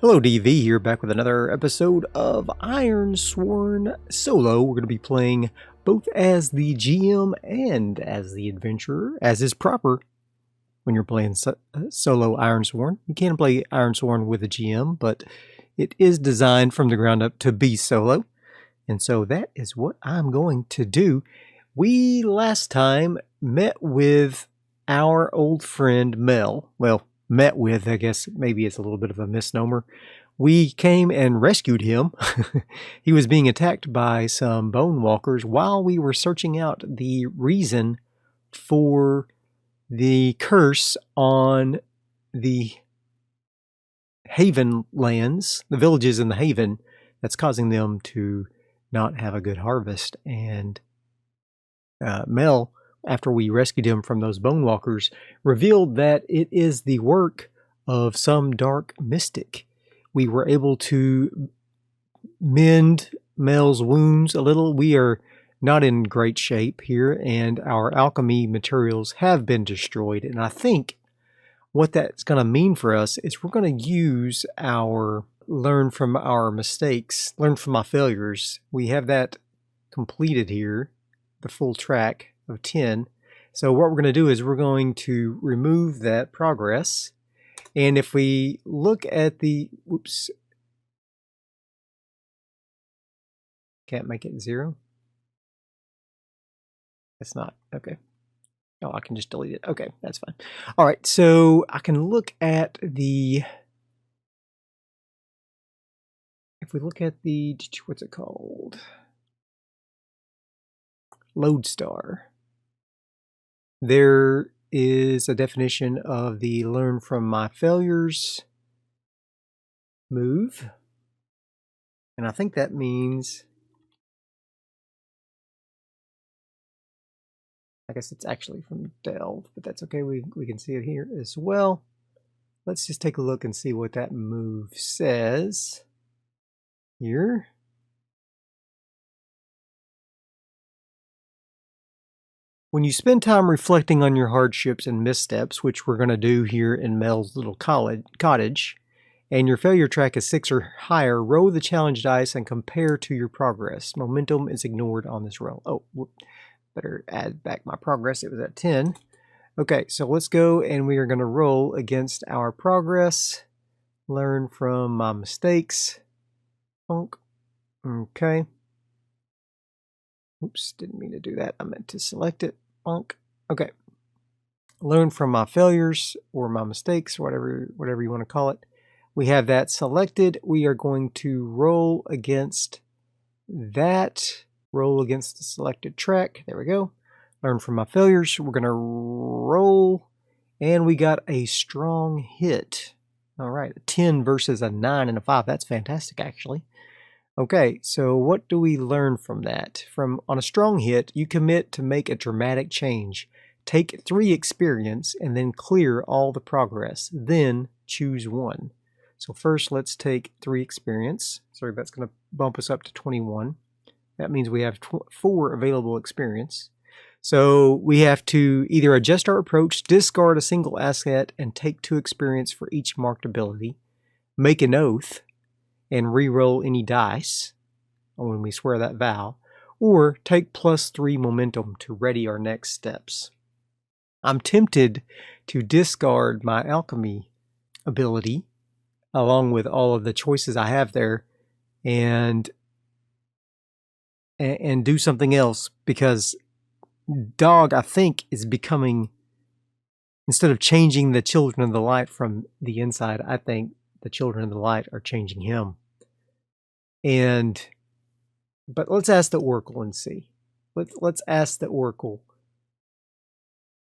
Hello, DV here, back with another episode of Ironsworn Solo. We're going to be playing both as the GM and as the adventurer, as is proper when you're playing solo Ironsworn. You can play Ironsworn with a GM, but it is designed from the ground up to be solo. And so that is what I'm going to do. We last time met with our old friend Mel. Well, met with, I guess maybe it's a little bit of a misnomer. We came and rescued him. He was being attacked by some bone walkers while we were searching out the reason for the curse on the Haven lands, the villages in the Haven, that's causing them to not have a good harvest. And Mel, after we rescued him from those bone walkers, revealed that it is the work of some dark mystic. We were able to mend Mel's wounds a little. We are not in great shape here, and our alchemy materials have been destroyed. And I think what that's going to mean for us is we're going to use our learn from our mistakes, learn from my failures. We have that completed here, the full track of 10. So what we're going to do is we're going to remove that progress. And if we look at the, whoops, can't make it 0. That's not, okay. Oh, I can just delete it. Okay, that's fine. All right, so I can look at the, if we look at the, what's it called? Lodestar. There is a definition of the learn from my failures move. And I think that means, I guess it's actually from Delve, but that's okay. We can see it here as well. Let's just take a look and see what that move says here. When you spend time reflecting on your hardships and missteps, which we're going to do here in Mel's little cottage, and your failure track is 6 or higher, roll the challenge dice and compare to your progress. Momentum is ignored on this roll. Oh, better add back my progress. It was at 10. Okay, so let's go and we are going to roll against our progress. Learn from my mistakes. Bonk. Okay. Oops, didn't mean to do that. I meant to select it. Bonk. Okay. Learn from my failures or my mistakes, whatever you want to call it. We have that selected. We are going to roll against that. Roll against the selected track. There we go. Learn from my failures. We're going to roll. And we got a strong hit. All right. A 10 versus a 9 and a 5. That's fantastic, actually. Okay, so what do we learn from that? On a strong hit, you commit to make a dramatic change. Take 3 experience and then clear all the progress. Then choose 1. So first, let's take 3 experience. So that's going to bump us up to 21. That means we have 4 available experience. So we have to either adjust our approach, discard a single asset, and take 2 experience for each marked ability, make an oath, and re-roll any dice when we swear that vow, or take +3 momentum to ready our next steps. I'm tempted to discard my alchemy ability along with all of the choices I have there and do something else, because Dog, I think, is becoming, instead of changing the Children of the Light from the inside, I think the Children of the Light are changing him. But let's ask the Oracle and see. Let's ask the Oracle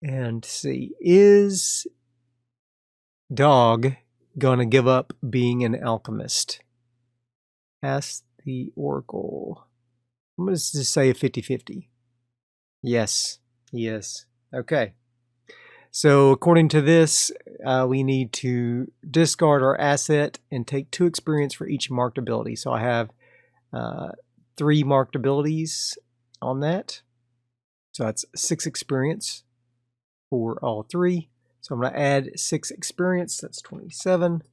and see. Is Dog gonna give up being an alchemist? Ask the Oracle. I'm gonna just say a 50-50. Yes, he is. Okay. So according to this, we need to discard our asset and take 2 experience for each marked ability. So I have 3 marked abilities on that. So that's 6 experience for all 3. So I'm going to add 6 experience. That's 27.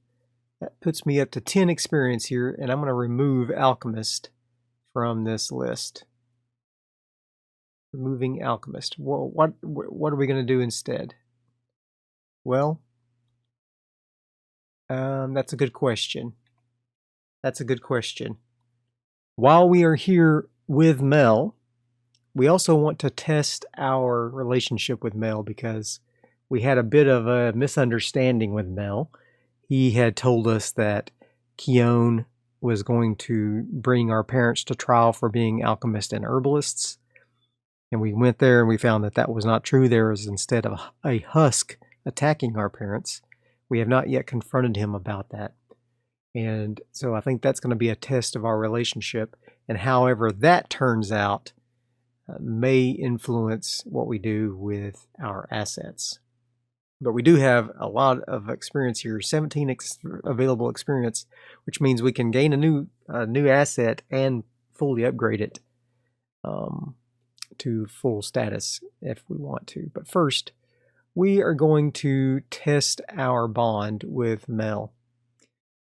That puts me up to 10 experience here, and I'm going to remove Alchemist from this list. Removing Alchemist. Well, what are we going to do instead? Well, that's a good question. That's a good question. While we are here with Mel, we also want to test our relationship with Mel because we had a bit of a misunderstanding with Mel. He had told us that Keone was going to bring our parents to trial for being alchemists and herbalists. And we went there and we found that that was not true. There was instead a husk attacking our parents. We have not yet confronted him about that. And so I think that's going to be a test of our relationship. And however that turns out may influence what we do with our assets. But we do have a lot of experience here, 17 available experience, which means we can gain a new asset and fully upgrade it to full status if we want to. But first, we are going to test our bond with Mel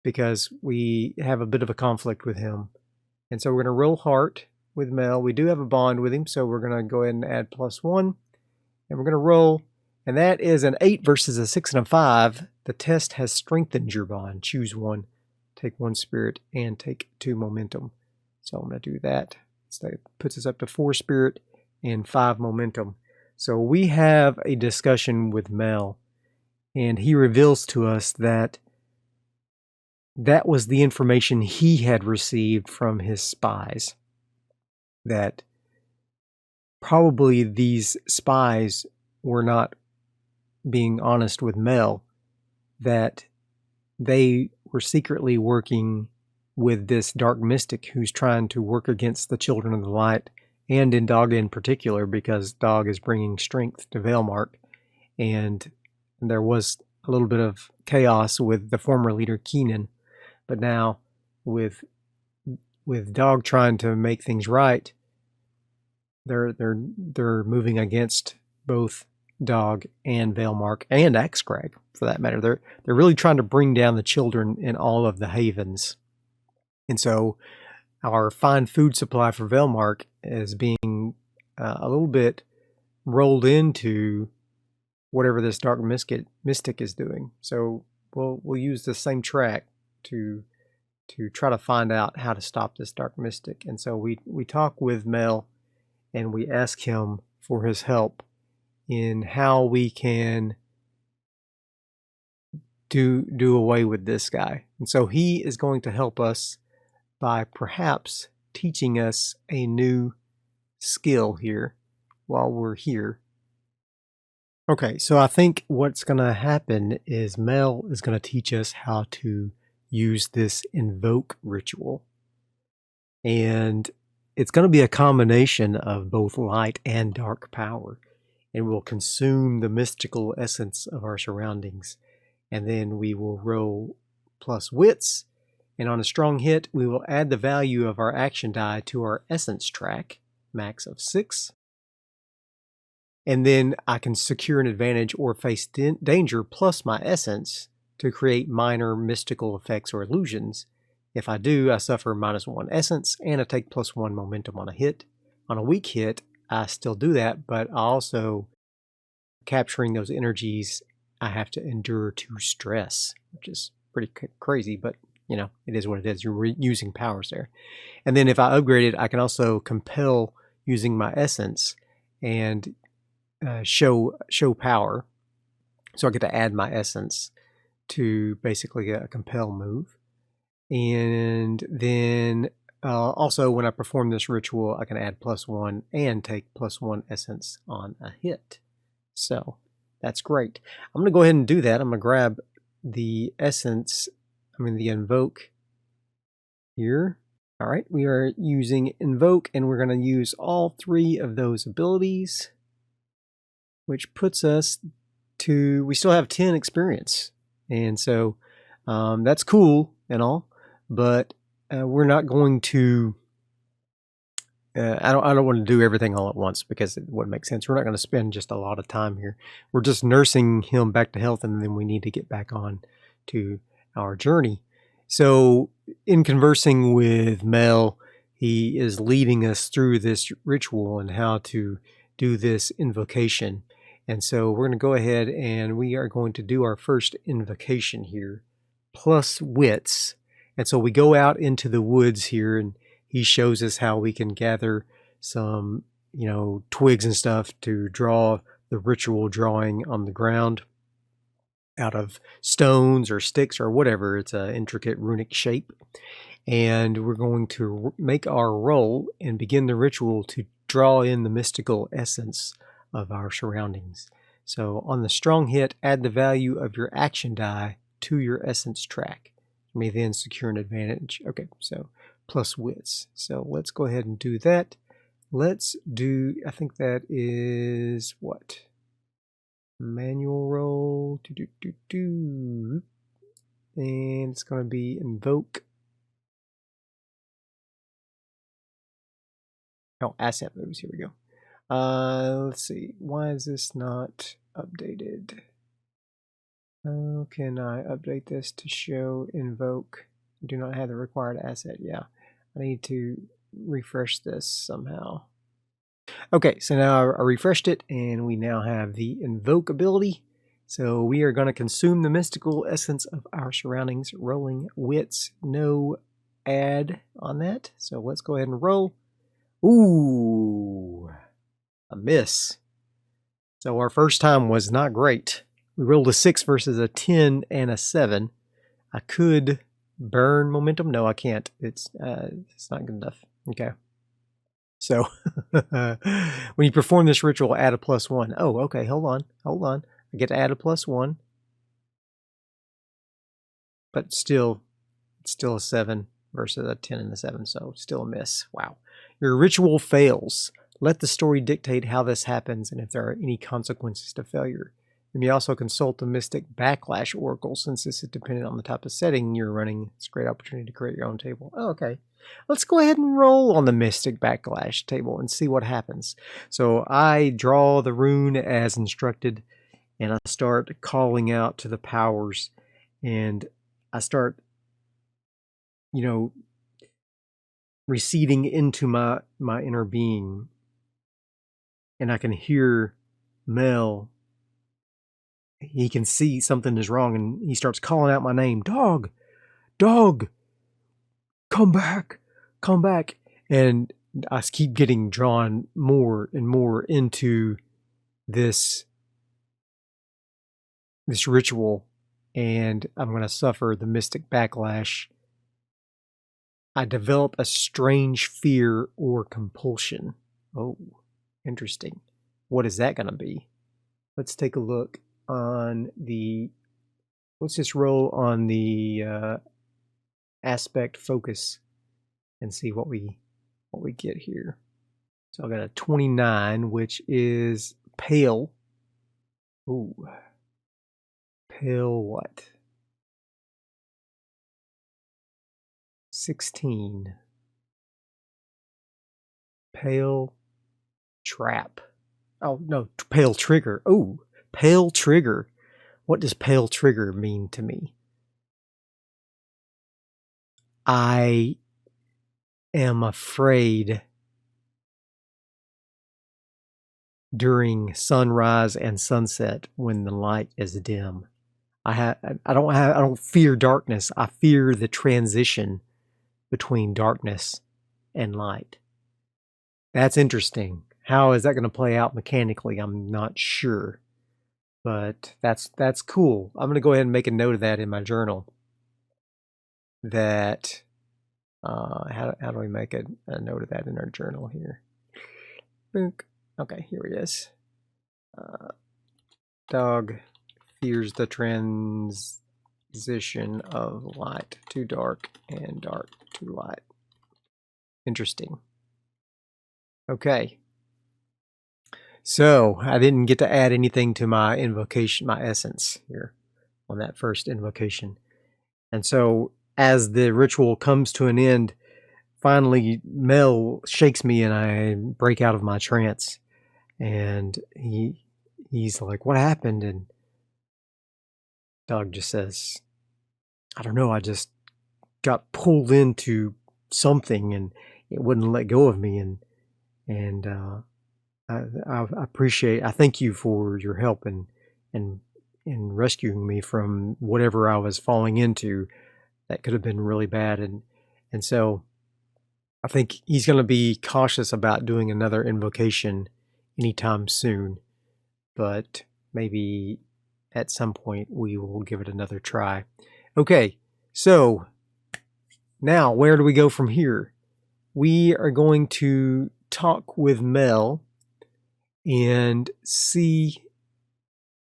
because we have a bit of a conflict with him. And so we're going to roll heart with Mel. We do have a bond with him, so we're going to go ahead and add +1. And we're going to roll. And that is an 8 versus a 6 and a 5. The test has strengthened your bond. Choose one, take 1 spirit, and take 2 momentum. So I'm going to do that. So that puts us up to 4 spirit and 5 momentum. So we have a discussion with Mel, and he reveals to us that that was the information he had received from his spies. That probably these spies were not being honest with Mel, that they were secretly working with this dark mystic who's trying to work against the Children of the Light, and in Dog in particular, because Dog is bringing strength to Veilmark, and there was a little bit of chaos with the former leader Keenan, but now with Dog trying to make things right, they're moving against both Dog and Veilmark and Axcrag, for that matter. They're really trying to bring down the children in all of the havens. And so our fine food supply for Veilmark is being a little bit rolled into whatever this dark mystic is doing. So we'll use the same track to try to find out how to stop this dark mystic. And so we talk with Mel and we ask him for his help in how we can do away with this guy. And so he is going to help us by perhaps teaching us a new skill here while we're here. Okay, so I think what's going to happen is Mel is going to teach us how to use this invoke ritual. And it's going to be a combination of both light and dark power. And will consume the mystical essence of our surroundings. And then we will roll plus wits. And on a strong hit, we will add the value of our action die to our essence track, max of 6. And then I can secure an advantage or face danger plus my essence to create minor mystical effects or illusions. If I do, I suffer -1 essence and I take +1 momentum on a hit. On a weak hit, I still do that, but also capturing those energies, I have to endure 2 stress, which is pretty crazy, but you know, it is what it is. You're using powers there. And then if I upgrade it, I can also compel using my essence and show power. So I get to add my essence to basically a compel move. And then also when I perform this ritual, I can add +1 and take +1 essence on a hit. So that's great. I'm going to go ahead and do that. I'm going to grab the essence, the invoke here. All right, we are using invoke and we're going to use all 3 of those abilities, which puts us to, we still have 10 experience. And so that's cool and all, but we're not going to, I don't want to do everything all at once because it wouldn't make sense. We're not going to spend just a lot of time here. We're just nursing him back to health and then we need to get back on to our journey. So in conversing with Mel, he is leading us through this ritual and how to do this invocation. And so we're going to go ahead and we are going to do our first invocation here, plus wits. And so we go out into the woods here and he shows us how we can gather some, twigs and stuff to draw the ritual drawing on the ground out of stones or sticks or whatever. It's an intricate runic shape. And we're going to make our roll and begin the ritual to draw in the mystical essence of our surroundings. So on the strong hit, add the value of your action die to your essence track. You may then secure an advantage. Okay, so plus wits. So let's go ahead and do that. Let's do, I think that is what? Manual roll. And it's going to be invoke. Oh, asset moves. Here we go. Let's see. Why is this not updated? How can I update this to show invoke? Do not have the required asset. Yeah, I need to refresh this somehow. Okay, so now I refreshed it and we now have the invoke ability. So we are going to consume the mystical essence of our surroundings, rolling wits, no add on that. So let's go ahead and roll. Ooh, a miss. So our first time was not great. We rolled a 6 versus a 10 and a 7. I could burn momentum. No, I can't. It's not good enough. Okay. So when you perform this ritual, add a +1. Oh, okay. Hold on. I get to add a +1. But still, it's still a 7 versus a 10 and a 7. So still a miss. Wow. Your ritual fails. Let the story dictate how this happens and if there are any consequences to failure. You may also consult the Mystic Backlash Oracle since this is dependent on the type of setting you're running. It's a great opportunity to create your own table. Oh, okay. Let's go ahead and roll on the Mystic Backlash table and see what happens. So I draw the rune as instructed and I start calling out to the powers and I start, receding into my inner being. And I can hear Mel. He can see something is wrong and he starts calling out my name. Dog, come back. And I keep getting drawn more and more into this ritual and I'm going to suffer the mystic backlash. I develop a strange fear or compulsion. Oh, interesting. What is that going to be? Let's take a look on the, let's just roll on the aspect focus and see what we get here. So I got a 29, which is pale. Ooh. Pale what? 16. Pale trap. Oh, no, pale trigger. Ooh, pale trigger. What does pale trigger mean to me? I am afraid during sunrise and sunset when the light is dim. I don't fear darkness. I fear the transition between darkness and light. That's interesting. How is that going to play out mechanically? I'm not sure. But that's cool. I'm going to go ahead and make a note of that in my journal. That how do we make a note of that in our journal here? Okay, here it is. Dog fears the transition of light to dark and dark to light. Interesting. Okay. So I didn't get to add anything to my invocation, my essence here on that first invocation. And so as the ritual comes to an end, finally Mel shakes me and I break out of my trance. And he's like, what happened? And Doug just says, I don't know, I just got pulled into something and it wouldn't let go of me. And I appreciate. I thank you for your help and in rescuing me from whatever I was falling into. That could have been really bad. And so I think he's going to be cautious about doing another invocation anytime soon, but maybe at some point we will give it another try. Okay, so now where do we go from here? We are going to talk with Mel and see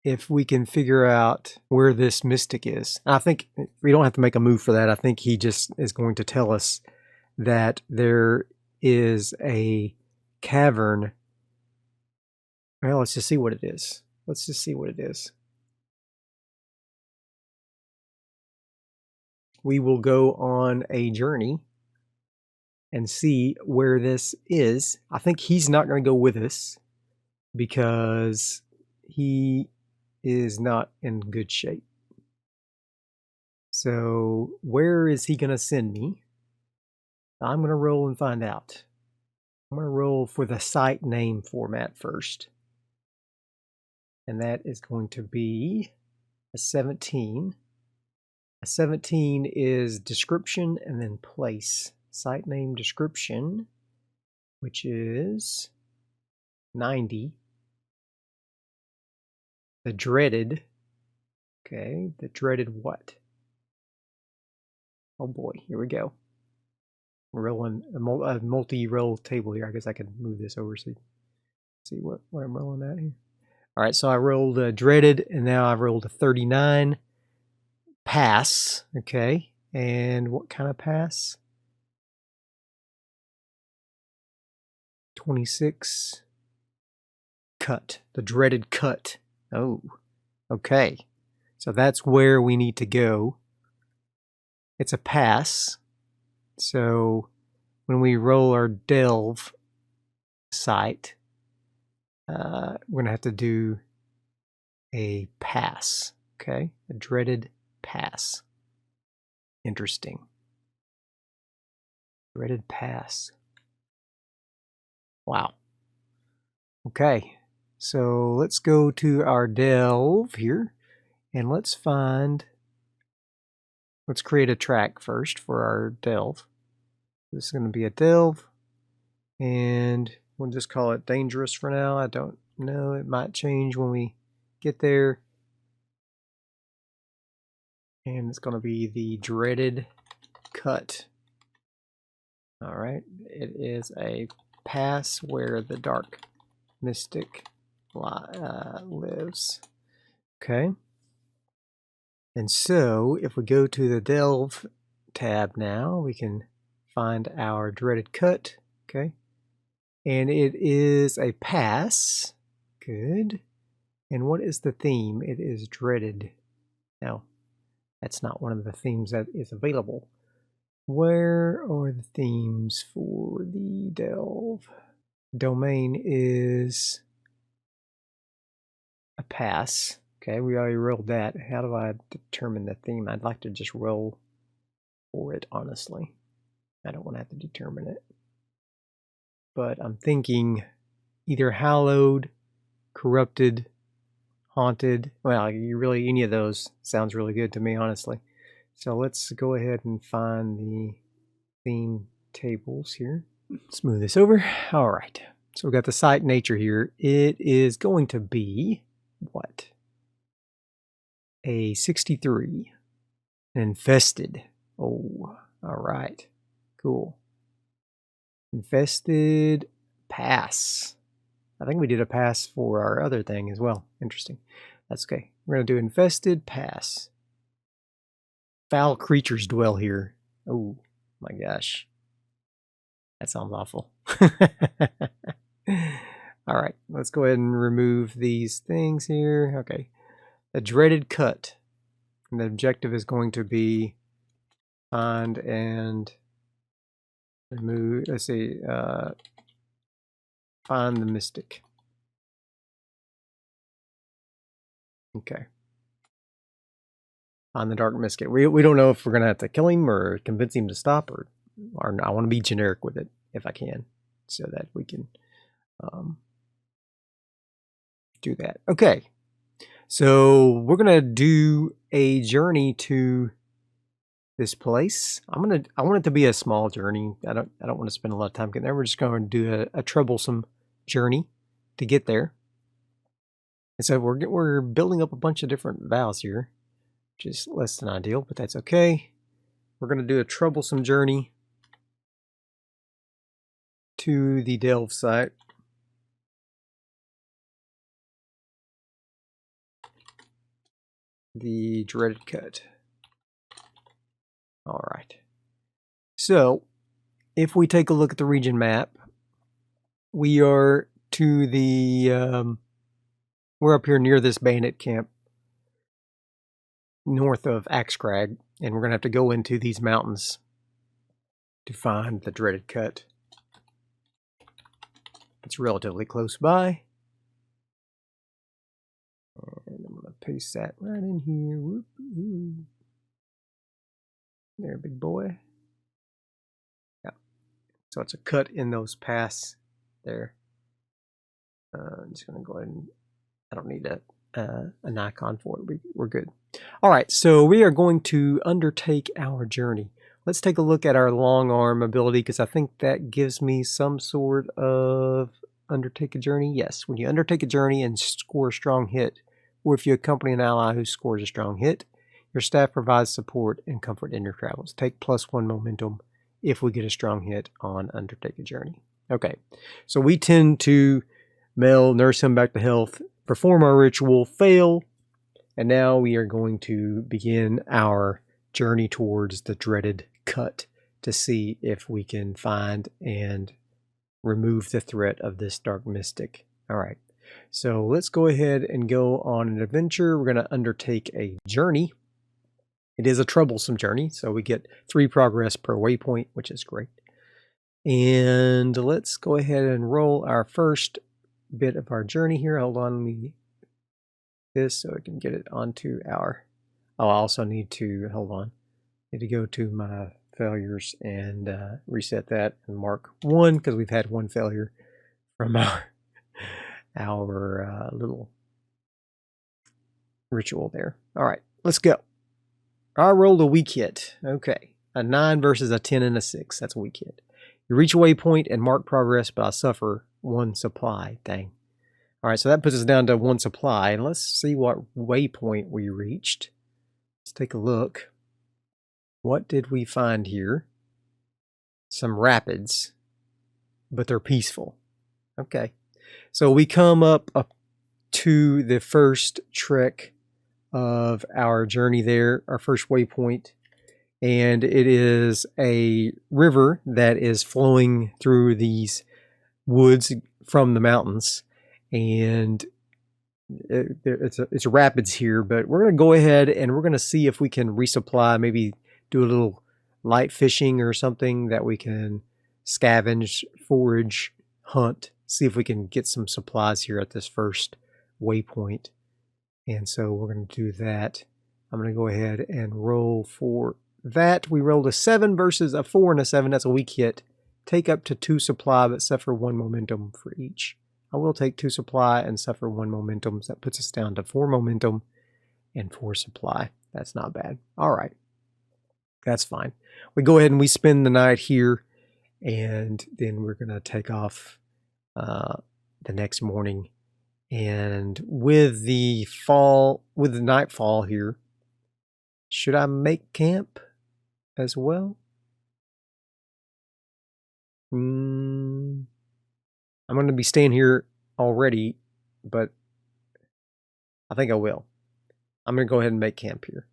if we can figure out where this mystic is. I think we don't have to make a move for that. I think he just is going to tell us that there is a cavern. Well, let's just see what it is. Let's just see what it is. We will go on a journey and see where this is. I think he's not going to go with us because he is not in good shape. So where is he going to send me? I'm going to roll and find out. I'm going to roll for the site name format first. And that is going to be a 17. A 17 is description and then place. Site name description, which is 90. The dreaded. Okay, the dreaded what? Oh boy, here we go. We're rolling a multi-roll table here. I guess I could move this over so you see what I'm rolling at here. All right, so I rolled a dreaded, and now I've rolled a 39. Pass, okay. And what kind of pass? 26. Cut, the dreaded cut. Oh, okay. So that's where we need to go. It's a pass. So when we roll our delve site, we're going to have to do a pass, okay? A dreaded pass. Interesting. Dreaded pass. Wow. Okay, so let's go to our delve here, and let's create a track first for our delve. This is going to be a delve, and we'll just call it dangerous for now. I don't know, it might change when we get there. And it's going to be the dreaded cut. All right, it is a pass where the dark mystic lives. Okay. And so if we go to the delve tab now, we can find our dreaded cut. Okay. And it is a pass. Good. And what is the theme? It is dreaded. Now, that's not one of the themes that is available. Where are the themes for the delve? Domain is a pass. Okay, we already rolled that. How do I determine the theme? I'd like to just roll for it, honestly. I don't want to have to determine it. But I'm thinking either hallowed, corrupted, haunted. Well, any of those sounds really good to me, honestly. So let's go ahead and find the theme tables here. Smooth this over. All right. So we've got the site nature here. It is going to be what? A 63. Infested. Oh, all right. Cool. Infested pass. I think we did a pass for our other thing as well. Interesting. That's okay. We're going to do infested pass. Foul creatures dwell here. Oh, my gosh. That sounds awful. All right, let's go ahead and remove these things here. Okay. The dreaded cut. And the objective is going to be find and remove, let's see, find the mystic. Okay. on the Dark Mystic. We don't know if we're going to have to kill him or convince him to stop, or I want to be generic with it if I can, so that we can do that. Okay, so we're going to do a journey to this place. I want it to be a small journey. I don't want to spend a lot of time getting there. We're just going to do a troublesome journey to get there. And so we're building up a bunch of different vows here, which is less than ideal, but that's okay. We're going to do a troublesome journey to the delve site. The dreaded cut. All right. So, if we take a look at the region map, we are to the we're up here near this bandit camp north of Axcrag, and we're going to have to go into these mountains to find the dreaded cut. It's relatively close by. And I'm going to paste that right in here. Whoop, whoop. There, big boy. Yeah. So it's a cut in those paths there. I'm just going to go ahead and... I don't need an icon for it. We're good. All right, so we are going to undertake our journey. Let's take a look at our long arm ability, because I think that gives me some sort of undertake a journey. Yes, when you undertake a journey and score a strong hit, or if you accompany an ally who scores a strong hit, your staff provides support and comfort in your travels. Take +1 momentum if we get a strong hit on undertake a journey. Okay, so we tend to nurse him back to health, perform our ritual, fail, and now we are going to begin our journey towards the dreaded cut to see if we can find and remove the threat of this dark mystic. All right, so let's go ahead and go on an adventure. We're going to undertake a journey. It is a troublesome journey, so we get 3 progress per waypoint, which is great. And let's go ahead and roll our first bit of our journey here. Hold on, let me this so I can get it onto our... Oh, I also need to, hold on, need to go to my failures and reset that and mark 1, because we've had 1 failure from our little ritual there. All right, let's go. I rolled a weak hit. Okay, a 9 versus a 10 and a 6. That's a weak hit. You reach a waypoint and mark progress, but I suffer 1 supply. Dang. All right, so that puts us down to 1 supply. And let's see what waypoint we reached. Let's take a look. What did we find here? Some rapids, but they're peaceful. Okay, so we come up to the first trek of our journey there, our first waypoint. And it is a river that is flowing through these woods from the mountains, and it's rapids here, but we're going to go ahead and we're going to see if we can resupply, maybe do a little light fishing or something that we can scavenge, forage, hunt, see if we can get some supplies here at this first waypoint. And so we're going to do that. I'm going to go ahead and roll for that. We rolled a 7 versus a 4 and a 7. That's a weak hit. Take up to 2 supply, but suffer 1 momentum for each. I will take 2 supply and suffer 1 momentum. So that puts us down to 4 momentum and 4 supply. That's not bad. All right. That's fine. We go ahead and we spend the night here, and then we're going to take off the next morning. And with the nightfall here, should I make camp as well? I'm going to be staying here already, but I think I will. I'm going to go ahead and make camp here.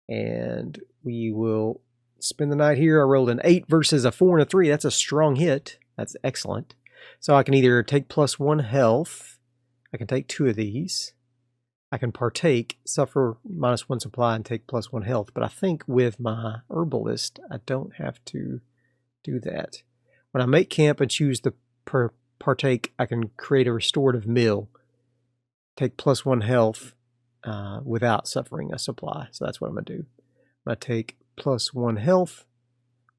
And we will spend the night here. I rolled an 8 versus a 4 and a 3. That's a strong hit. That's excellent. So I can either take +1 health. I can take 2 of these. I can partake, suffer -1 supply, and take +1 health. But I think with my herbalist, I don't have to do that. When I make camp and choose the partake, I can create a restorative meal, take +1 health, without suffering a supply. So that's what I'm going to do. I'm going to take +1 health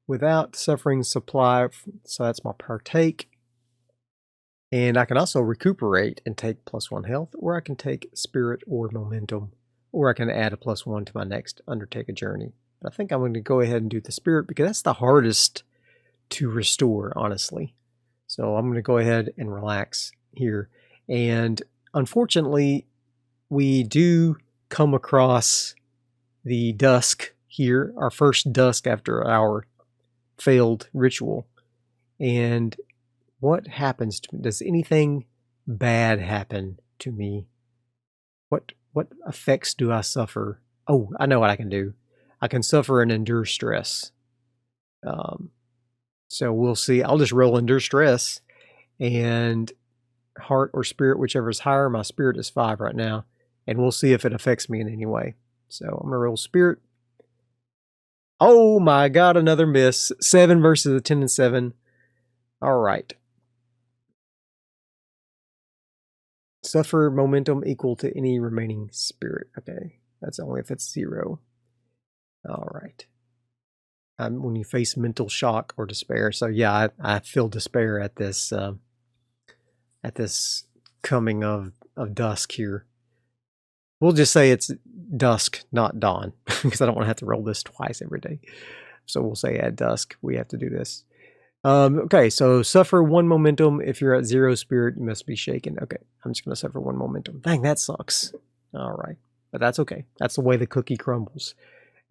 without suffering supply. So that's my partake. And I can also recuperate and take +1 health, or I can take spirit or momentum, or I can add a +1 to my next undertake a journey. But I think I'm going to go ahead and do the spirit because that's the hardest to restore, honestly. So I'm going to go ahead and relax here. And unfortunately, we do come across the dusk here, our first dusk after our failed ritual. And what happens to me? Does anything bad happen to me? What effects do I suffer? Oh, I know what I can do. I can suffer and endure stress. So we'll see. I'll just roll endure stress, and heart or spirit, whichever is higher. My spirit is 5 right now, and we'll see if it affects me in any way. So I'm gonna roll spirit. Oh my God, another miss. 7 versus a 10 and 7. All right. Suffer momentum equal to any remaining spirit. Okay, that's only if it's 0. All right. When you face mental shock or despair. So yeah, I feel despair at this coming of dusk here. We'll just say it's dusk, not dawn, because I don't want to have to roll this twice every day. So we'll say at dusk we have to do this. Okay, so suffer 1 momentum. If you're at 0 spirit, you must be shaken. Okay, I'm just going to suffer 1 momentum. Dang, that sucks. All right, but that's okay. That's the way the cookie crumbles.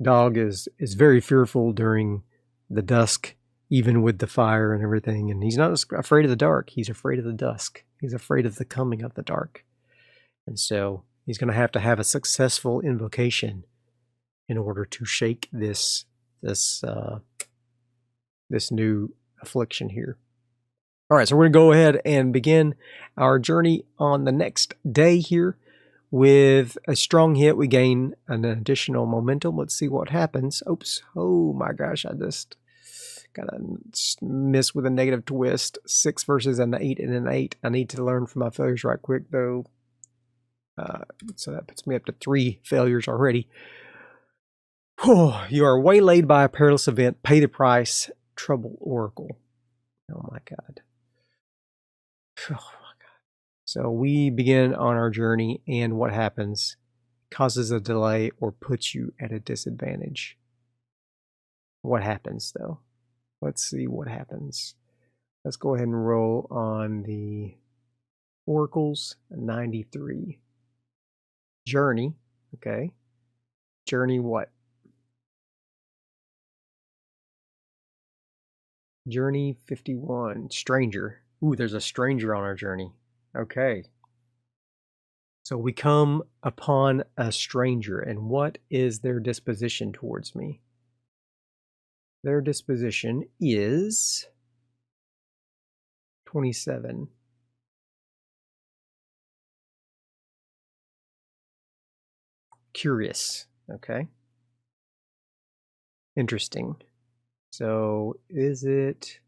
Dog is very fearful during the dusk, even with the fire and everything. And he's not afraid of the dark. He's afraid of the dusk. He's afraid of the coming of the dark. And so he's going to have a successful invocation in order to shake this new affliction here. All right, so we're going to go ahead and begin our journey on the next day here. With a strong hit, we gain an additional momentum. Let's see what happens. Oops. Oh my gosh, I just got a miss with a negative twist. 6 versus an 8 and an 8. I need to learn from my failures right quick, though. So that puts me up to 3 failures already. Oh, you are waylaid by a perilous event. Pay the price. Trouble Oracle. Oh my God. Oh my God. So we begin on our journey, and what happens? Causes a delay or puts you at a disadvantage. What happens, though? Let's see what happens. Let's go ahead and roll on the Oracles. 93. Journey. Okay. Journey what? Journey 51. Stranger. Ooh, there's a stranger on our journey. Okay. So we come upon a stranger, and what is their disposition towards me? Their disposition is 27. Curious. Okay. Interesting. So is it?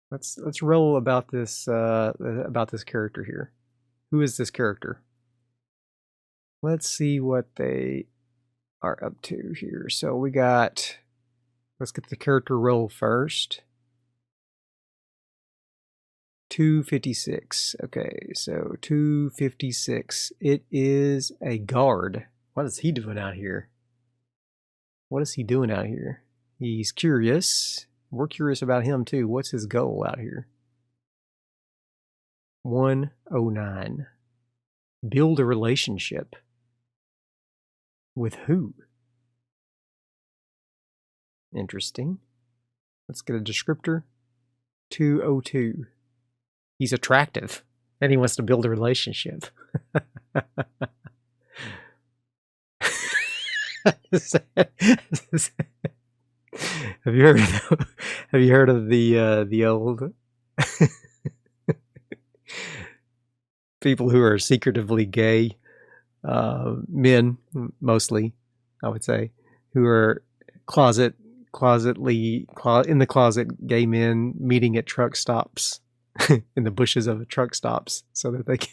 Let's roll about this character here. Who is this character? Let's see what they are up to here. So we got. Let's get the character roll first. 256. Okay, so 256. It is a guard. What is he doing out here? What is he doing out here? He's curious. We're curious about him too. What's his goal out here? 109. Build a relationship. With who? Interesting. Let's get a descriptor. 202. He's attractive, and he wants to build a relationship. Have you heard of the old people who are secretively gay, men mostly, I would say, who are in the closet gay men meeting at truck stops, in the bushes of the truck stops, so that they can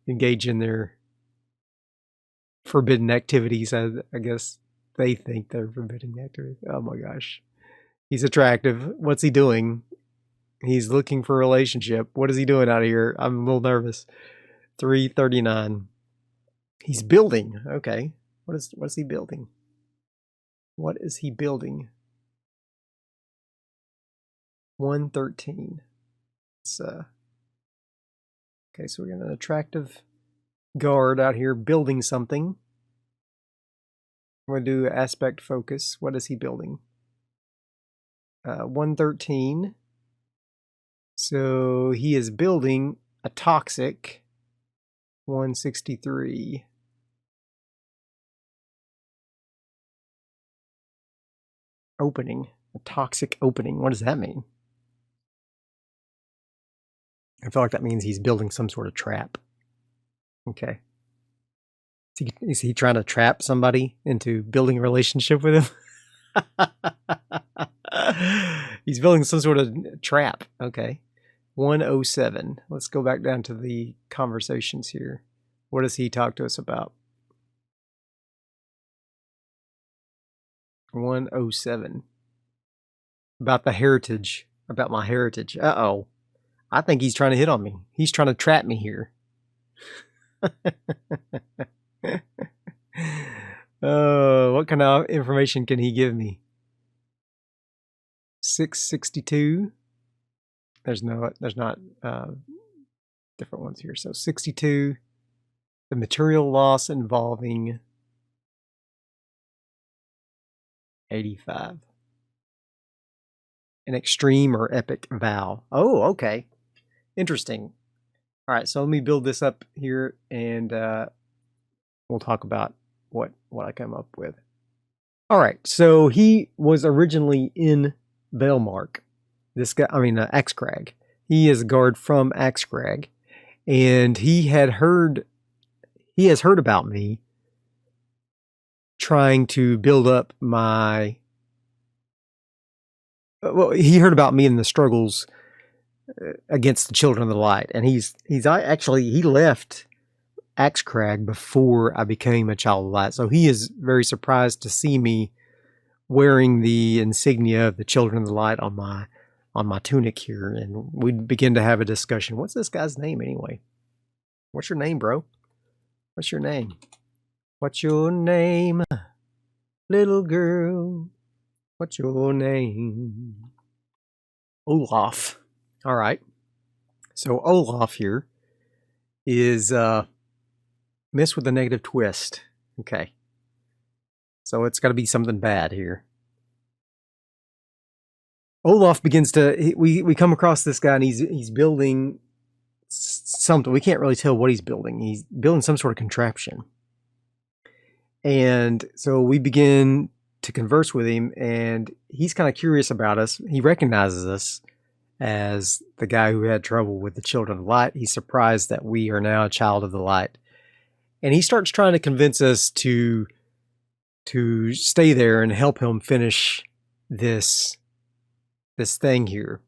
engage in their forbidden activities. I guess they think they're forbidden activities. Oh my gosh. He's attractive. What's he doing? He's looking for a relationship. What is he doing out here? I'm a little nervous. 339. He's building. Okay. What is he building? What is he building? 113. It's okay, so we got an attractive guard out here building something. I'm going to do aspect focus. What is he building? 113. So he is building a toxic. 163. Opening. A toxic opening. What does that mean? I feel like that means he's building some sort of trap. Okay. Is he trying to trap somebody into building a relationship with him? He's building some sort of trap. Okay. 107. Let's go back down to the conversations here. What does he talk to us about? 107. About the heritage. About my heritage. Uh-oh. I think he's trying to hit on me. He's trying to trap me here. What kind of information can he give me? 662. There's not different ones here. So 62. The material loss involving 85. An extreme or epic vow. Oh, okay. Interesting. All right, so let me build this up here, and we'll talk about what I come up with. All right, so he was originally in Belmark. This guy, Axcrag. He is a guard from Axcrag, and he has heard about me trying to build up my. Well, he heard about me in the struggles against the Children of the Light, and he left Axcrag before I became a Child of the Light, so he is very surprised to see me wearing the insignia of the Children of the Light on my tunic here, and we begin to have a discussion. What's this guy's name anyway? What's your name, bro? What's your name? What's your name, little girl? What's your name? Olaf. All right. So Olaf here is missed with a negative twist. Okay. So it's got to be something bad here. Olaf begins to. We come across this guy, and he's building something. We can't really tell what he's building. He's building some sort of contraption. And so we begin to converse with him, and he's kind of curious about us. He recognizes us as the guy who had trouble with the Children of the Light. He's surprised that we are now a Child of the Light. And he starts trying to convince us to stay there and help him finish this thing here.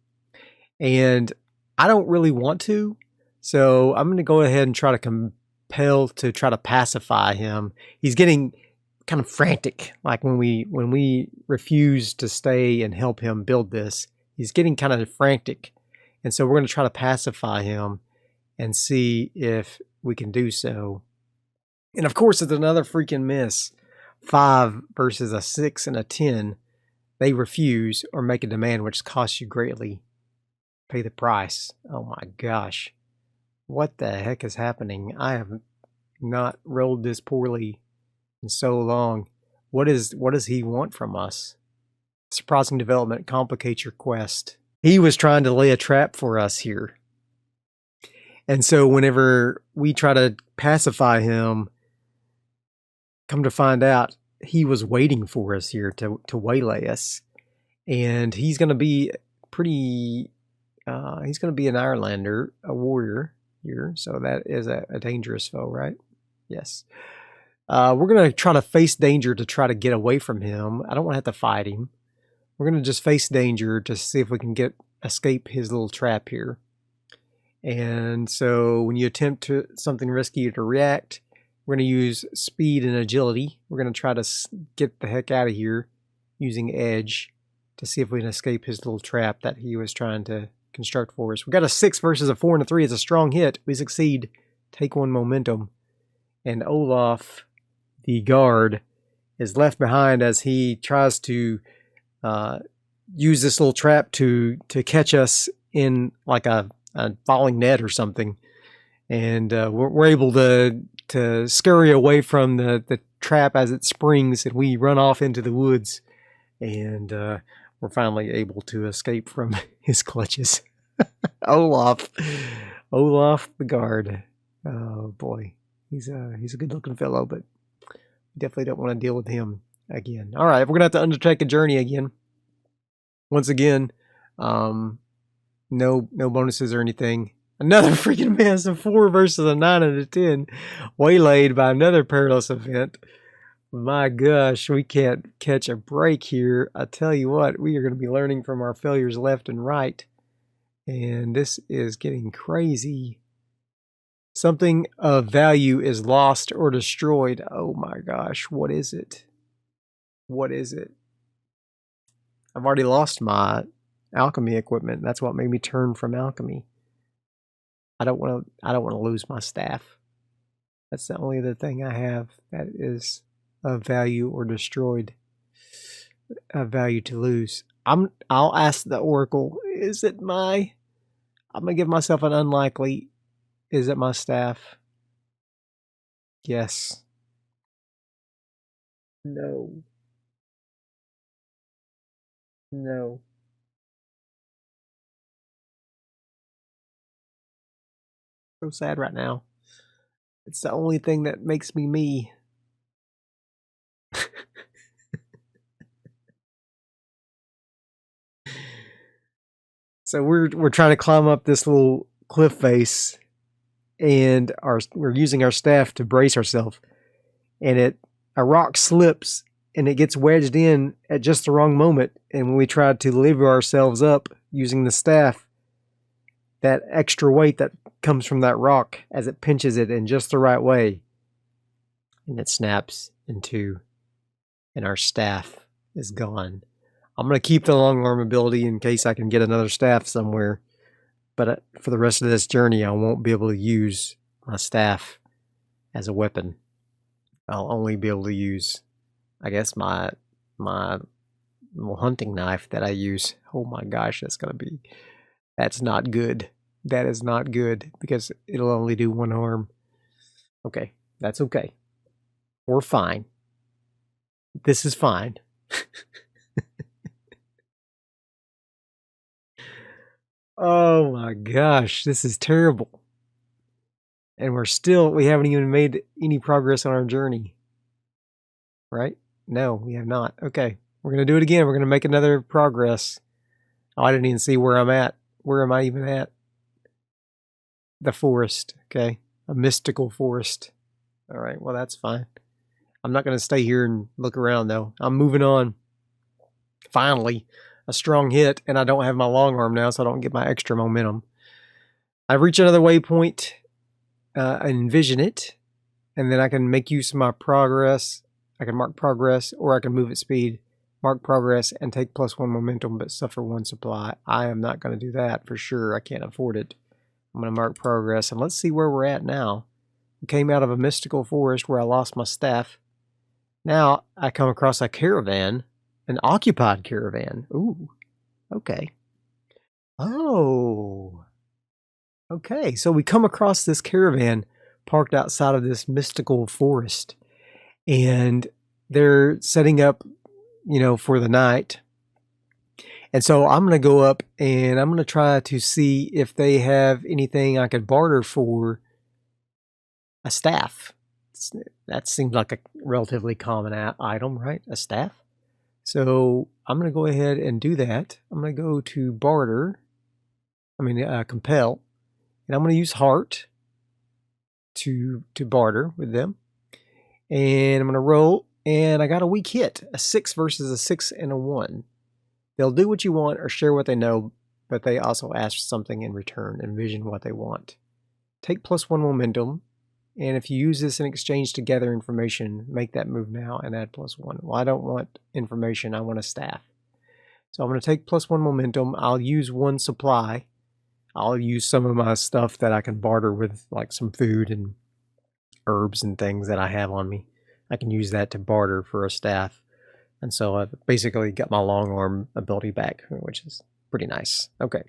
And I don't really want to, so I'm going to go ahead and try to try to pacify him. He's getting kind of frantic, like when we refuse to stay and help him build this. He's getting kind of frantic, and so we're going to try to pacify him and see if we can do so. And of course, it's another freaking miss. 5 versus a 6 and a 10. They refuse or make a demand which costs you greatly. Pay the price. Oh my gosh. What the heck is happening? I have not rolled this poorly in so long. What does he want from us? Surprising development complicates your quest. He was trying to lay a trap for us here. And so whenever we try to pacify him, come to find out, he was waiting for us here to waylay us. And he's going to be he's going to be an Ironlander, a warrior here. So that is a dangerous foe, right? Yes. We're going to try to face danger to try to get away from him. I don't want to have to fight him. We're going to just face danger to see if we can escape his little trap here. And so when you attempt to something risky to react, we're going to use speed and agility. We're going to try to get the heck out of here using edge to see if we can escape his little trap that he was trying to construct for us. We got a 6 versus a 4 and a 3. It's a strong hit. We succeed. Take 1 momentum. And Olaf, the guard, is left behind as he tries to use this little trap to catch us in like a falling net or something. And we're able to scurry away from the trap as it springs, and we run off into the woods. And we're finally able to escape from his clutches. Olaf the guard. Oh boy, he's a good-looking fellow, but definitely don't want to deal with him again. All right, we're gonna have to undertake a journey again. Once again, no bonuses or anything. Another freaking massive 4 versus a 9 and a 10, waylaid by another perilous event. My gosh, we can't catch a break here. I tell you what, we are going to be learning from our failures left and right. And this is getting crazy. Something of value is lost or destroyed. Oh my gosh, what is it? What is it? I've already lost my alchemy equipment. That's what made me turn from alchemy. I don't want to lose my staff. That's the only other thing I have that is of value or destroyed. Of value to lose. I'll ask the Oracle. Is it my? I'm gonna give myself an unlikely. Is it my staff? Yes. No. No. So sad right now. It's the only thing that makes me me. So we're trying to climb up this little cliff face, and we're using our staff to brace ourselves, and a rock slips and it gets wedged in at just the wrong moment. And when we try to lever ourselves up using the staff, that extra weight that comes from that rock as it pinches it in just the right way, and it snaps in two, and our staff is gone. I'm going to keep the long arm ability in case I can get another staff somewhere, but for the rest of this journey, I won't be able to use my staff as a weapon. I'll only be able to use, I guess, my little hunting knife that I use. Oh my gosh, that's not good. That is not good because it'll only do one arm. Okay, that's okay. We're fine. This is fine. Oh my gosh, this is terrible. And we haven't even made any progress on our journey. Right? No, we have not. Okay, we're going to do it again. We're going to make another progress. Oh, I didn't even see where I'm at. Where am I even at? The forest, okay? A mystical forest. All right, well, that's fine. I'm not going to stay here and look around, though. I'm moving on. Finally, a strong hit, and I don't have my long arm now, so I don't get my extra momentum. I reach another waypoint, envision it, and then I can make use of my progress. I can mark progress, or I can move at speed, mark progress, and take +1 momentum, but suffer 1 supply. I am not going to do that for sure. I can't afford it. I'm going to mark progress, and let's see where we're at now. We came out of a mystical forest where I lost my staff. Now I come across a caravan, an occupied caravan. Ooh, okay. Oh, okay. So we come across this caravan parked outside of this mystical forest, and they're setting up, for the night. And so I'm going to go up and I'm going to try to see if they have anything I could barter for a staff. That seems like a relatively common item, right? A staff. So I'm going to go ahead and do that. I'm going to go to barter. Compel. And I'm going to use heart to barter with them. And I'm going to roll. And I got a weak hit. A 6 versus a 6 and a 1. They'll do what you want or share what they know, but they also ask something in return. Envision what they want. Take +1 momentum, and if you use this in exchange to gather information, make that move now and add +1. Well, I don't want information, I want a staff. So I'm going to take +1 momentum. I'll use 1 supply. I'll use some of my stuff that I can barter with, like some food and herbs and things that I have on me. I can use that to barter for a staff. And so I've basically got my long arm ability back, which is pretty nice. Okay.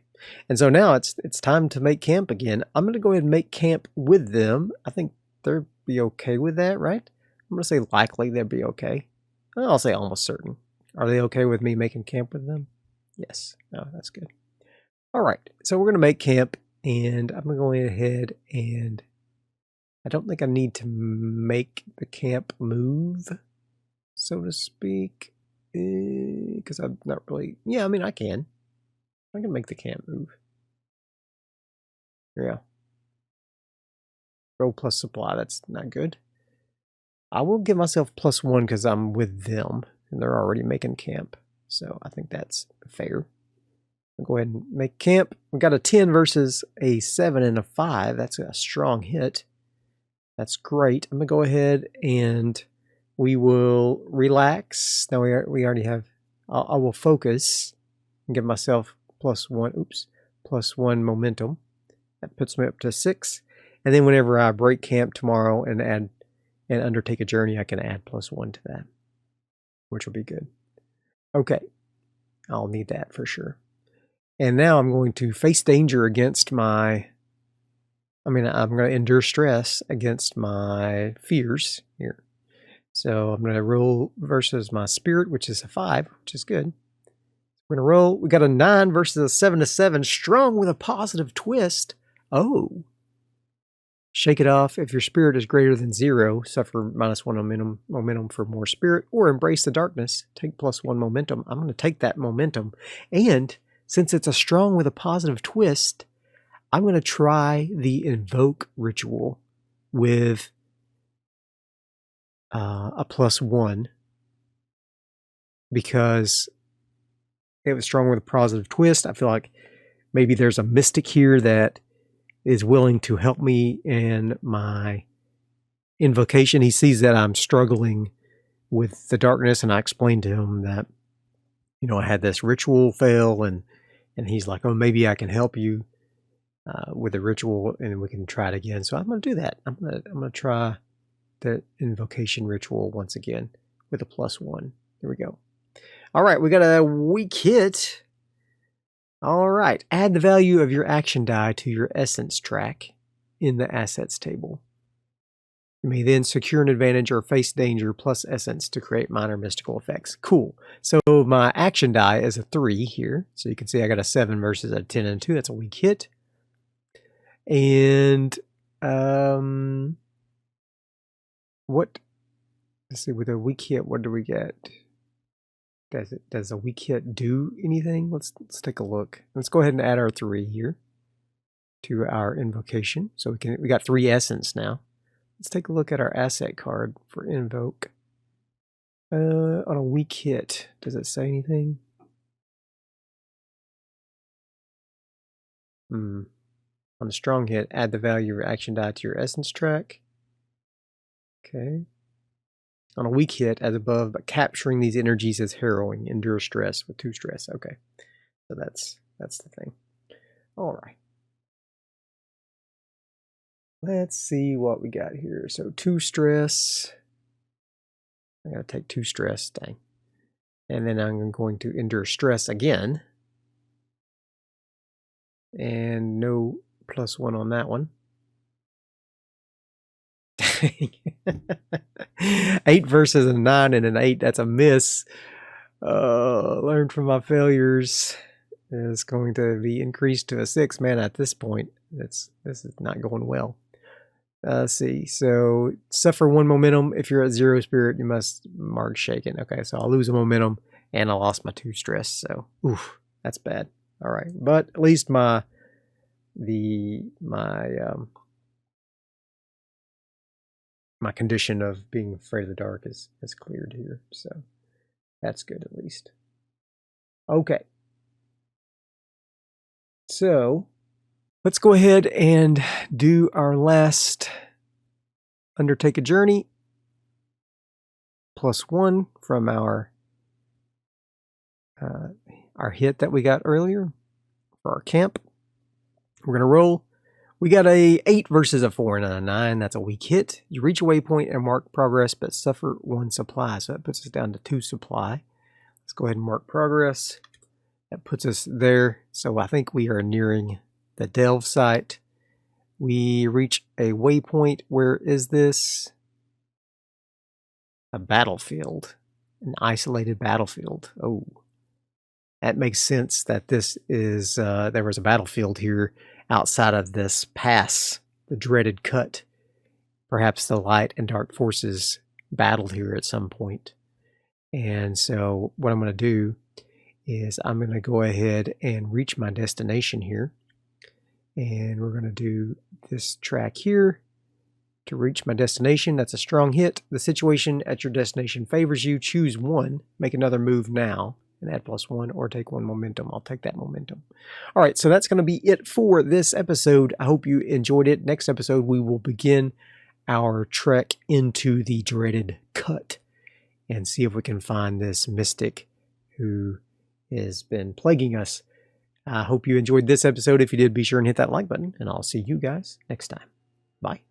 And so now it's time to make camp again. I'm going to go ahead and make camp with them. I think they'll be okay with that, right? I'm going to say likely they'll be okay. I'll say almost certain. Are they okay with me making camp with them? Yes. Oh, that's good. All right. So we're going to make camp, and I'm going to go ahead and I don't think I need to make the camp move, so to speak, because I'm not really, yeah, I mean, I can make the camp move. Yeah. Roll plus supply, that's not good. I will give myself +1 because I'm with them, and they're already making camp, so I think that's fair. I'll go ahead and make camp. We got a 10 versus a 7 and a 5. That's a strong hit. That's great. I'm going to go ahead and we will relax. Now we already have, I will focus and give myself +1, +1 momentum. That puts me up to 6. And then whenever I break camp tomorrow and undertake a journey, I can add +1 to that, which will be good. Okay. I'll need that for sure. And now I'm going to face danger against I'm going to endure stress against my fears here. So I'm going to roll versus my spirit, which is a 5, which is good. We're going to roll. We got a 9 versus a 7 to 7, strong with a positive twist. Oh. Shake it off. If your spirit is greater than 0, suffer -1 momentum for more spirit, or embrace the darkness. Take +1 momentum. I'm going to take that momentum. And since it's a strong with a positive twist, I'm going to try the invoke ritual with a +1 because it was strong with a positive twist. I feel like maybe there's a mystic here that is willing to help me in my invocation. He sees that I'm struggling with the darkness, and I explained to him that, you know, I had this ritual fail, and he's like, oh, maybe I can help you with the ritual, and we can try it again. So I'm going to do that. I'm going to try the invocation ritual once again with a +1. Here we go. All right, we got a weak hit. All right, add the value of your action die to your essence track in the assets table. You may then secure an advantage or face danger plus essence to create minor mystical effects. Cool. So my action die is a 3 here. So you can see I got a 7 versus a 10 and a 2. That's a weak hit. And let's see, with a weak hit, what do we get? Does a weak hit do anything? Let's take a look. Let's go ahead and add our 3 here to our invocation. So we got 3 essence now. Let's take a look at our asset card for invoke. On a weak hit, does it say anything? On a strong hit, add the value of your action die to your essence track. Okay. On a weak hit, as above, but capturing these energies is harrowing. Endure stress with 2 stress. Okay. So that's the thing. All right. Let's see what we got here. So 2 stress. I gotta take 2 stress, dang. And then I'm going to endure stress again. And no +1 on that one. 8 versus a 9 and an 8, that's a miss. Learn from my failures is going to be increased to a 6. Man, at this point, this is not going well. Let's see. So suffer 1 momentum. If you're at 0 spirit, you must mark shaken. Okay, so I'll lose a momentum, and I lost my 2 stress. So, oof, that's bad. All right, but at least my condition of being afraid of the dark is cleared here. So that's good at least. Okay. So let's go ahead and do our last undertake a journey. +1 from our hit that we got earlier for our camp. We're going to roll. We got a 8 versus a 4 and a 9. That's a weak hit. You reach a waypoint and mark progress, but suffer 1 supply. So that puts us down to 2 supply. Let's go ahead and mark progress. That puts us there. So I think we are nearing the delve site. We reach a waypoint. Where is this? A battlefield. An isolated battlefield. Oh. That makes sense that this is, there was a battlefield here outside of this pass, the dreaded cut. Perhaps the light and dark forces battled here at some point. And so what I'm going to do is I'm going to go ahead and reach my destination here. And we're going to do this track here to reach my destination. That's a strong hit. The situation at your destination favors you. Choose 1. Make another move now and add +1 or take 1 momentum. I'll take that momentum. All right, so that's going to be it for this episode. I hope you enjoyed it. Next episode, we will begin our trek into the dreaded cut and see if we can find this mystic who has been plaguing us. I hope you enjoyed this episode. If you did, be sure and hit that like button, and I'll see you guys next time. Bye.